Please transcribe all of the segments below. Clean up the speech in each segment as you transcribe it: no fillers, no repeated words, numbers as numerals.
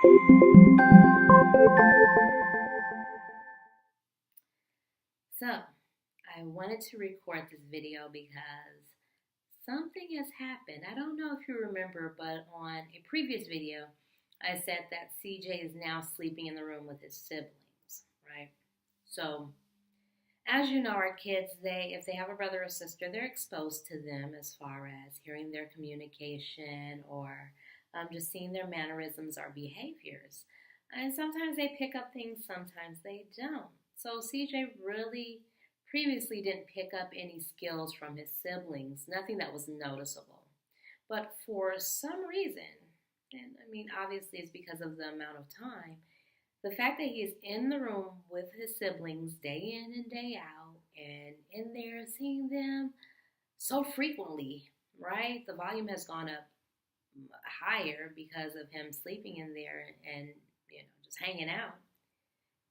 So, I wanted to record this video because something has happened. I don't know if you remember, but on a previous video, I said that CJ is now sleeping in the room with his siblings, right? So, as you know, our kids, if they have a brother or sister, they're exposed to them as far as hearing their communication or just seeing their mannerisms or behaviors. And sometimes they pick up things, sometimes they don't. So CJ really previously didn't pick up any skills from his siblings, nothing that was noticeable. But for some reason, and I mean, obviously it's because of the amount of time, the fact that he is in the room with his siblings day in and day out and in there seeing them so frequently, right? The volume has gone up higher because of him sleeping in there and, just hanging out.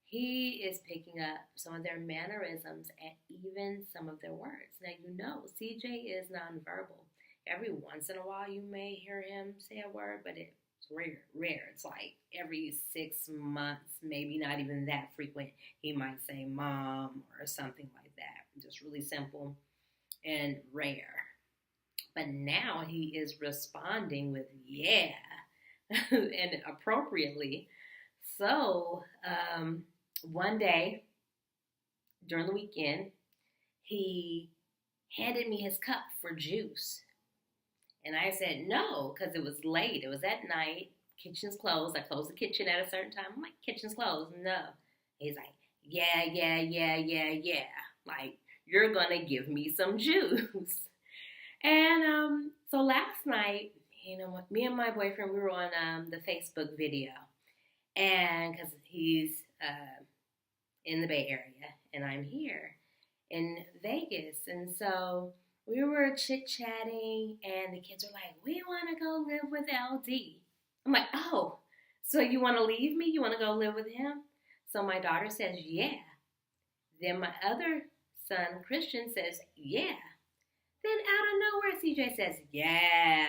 He is picking up some of their mannerisms and even some of their words. Now, CJ is nonverbal. Every once in a while, you may hear him say a word, but it's rare. It's like every 6 months, maybe not even that frequent, he might say mom or something like that. Just really simple and rare. But now he is responding with yeah, and appropriately. So one day during the weekend, he handed me his cup for juice. And I said no, because it was late. It was at night. Kitchen's closed. I closed the kitchen at a certain time. I'm like, kitchen's closed. No. He's like, yeah. Like, you're going to give me some juice. And so last night, me and my boyfriend, we were on the Facebook video. And because he's in the Bay Area and I'm here in Vegas. And so we were chit-chatting and the kids are like, we want to go live with LD. I'm like, oh, so you want to leave me? You want to go live with him? So my daughter says, yeah. Then my other son, Christian, says, yeah. Then out of nowhere, CJ says, yeah.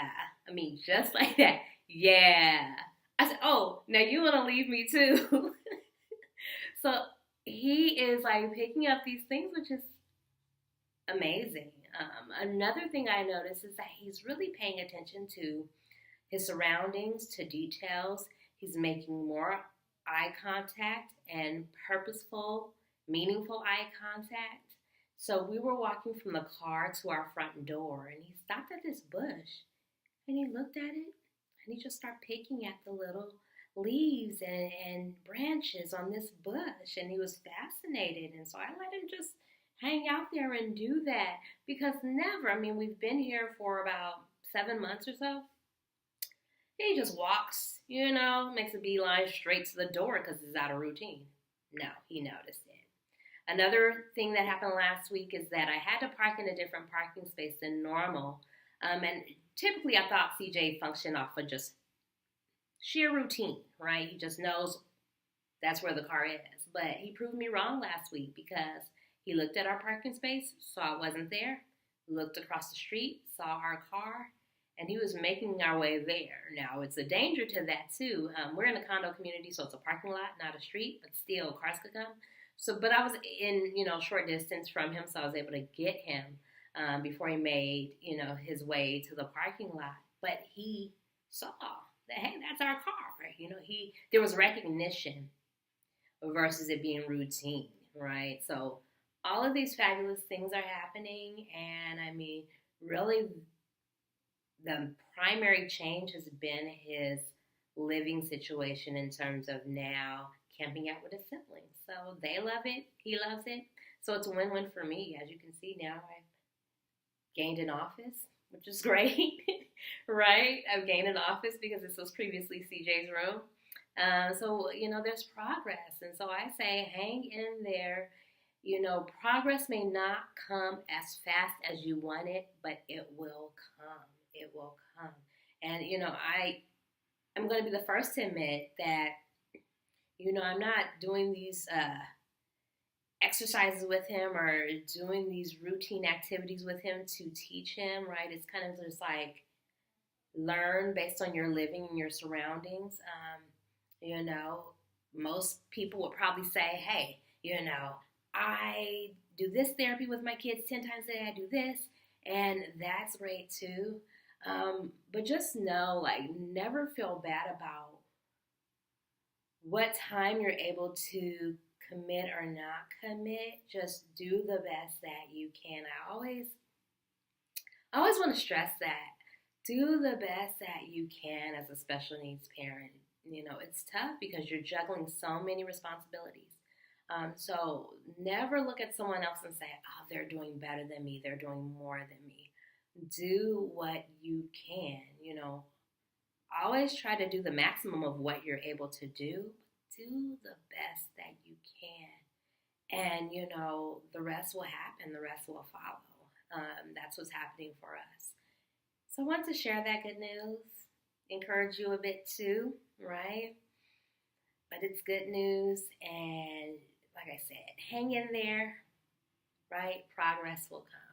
I mean, just like that, yeah. I said, oh, now you want to leave me too. So he is like picking up these things, which is amazing. Another thing I noticed is that he's really paying attention to his surroundings, to details. He's making more eye contact and purposeful, meaningful eye contact. So we were walking from the car to our front door, and he stopped at this bush, and he looked at it, and he just started picking at the little leaves and branches on this bush, and he was fascinated. And so I let him just hang out there and do that, because we've been here for about 7 months or so. He just walks, makes a beeline straight to the door because it's out of routine. No, he noticed it. Another thing that happened last week is that I had to park in a different parking space than normal. And typically I thought CJ functioned off of just sheer routine, right? He just knows that's where the car is. But he proved me wrong last week because he looked at our parking space, saw it wasn't there, looked across the street, saw our car, and he was making our way there. Now, it's a danger to that, too. We're in a condo community, so it's a parking lot, not a street, but still, cars could come. But I was in, short distance from him, so I was able to get him before he made, his way to the parking lot. But he saw that, hey, that's our car. There was recognition versus it being routine, right? So all of these fabulous things are happening, and really the primary change has been his living situation in terms of now camping out with his siblings. So they love it. He loves it. So it's a win-win for me. As you can see now, I've gained an office, which is great, right? I've gained an office because this was previously CJ's room. So there's progress. And so I say hang in there. Progress may not come as fast as you want it, but it will come. It will come. And, I'm going to be the first to admit that, I'm not doing these exercises with him or doing these routine activities with him to teach him, right? It's kind of just like learn based on your living and your surroundings. You know, most people would probably say, hey, I do this therapy with my kids 10 times a day, I do this, and that's great too. But just know, like, never feel bad about what time you're able to commit or not commit. Just do the best that you can. I always want to stress that. Do the best that you can as a special needs parent. It's tough because you're juggling so many responsibilities. So never look at someone else and say, oh, they're doing better than me, they're doing more than me. Do what you can. Always try to do the maximum of what you're able to do. Do the best that you can. And, the rest will happen, the rest will follow. That's what's happening for us. So I want to share that good news, encourage you a bit too, right? But it's good news, and like I said, hang in there, right? Progress will come.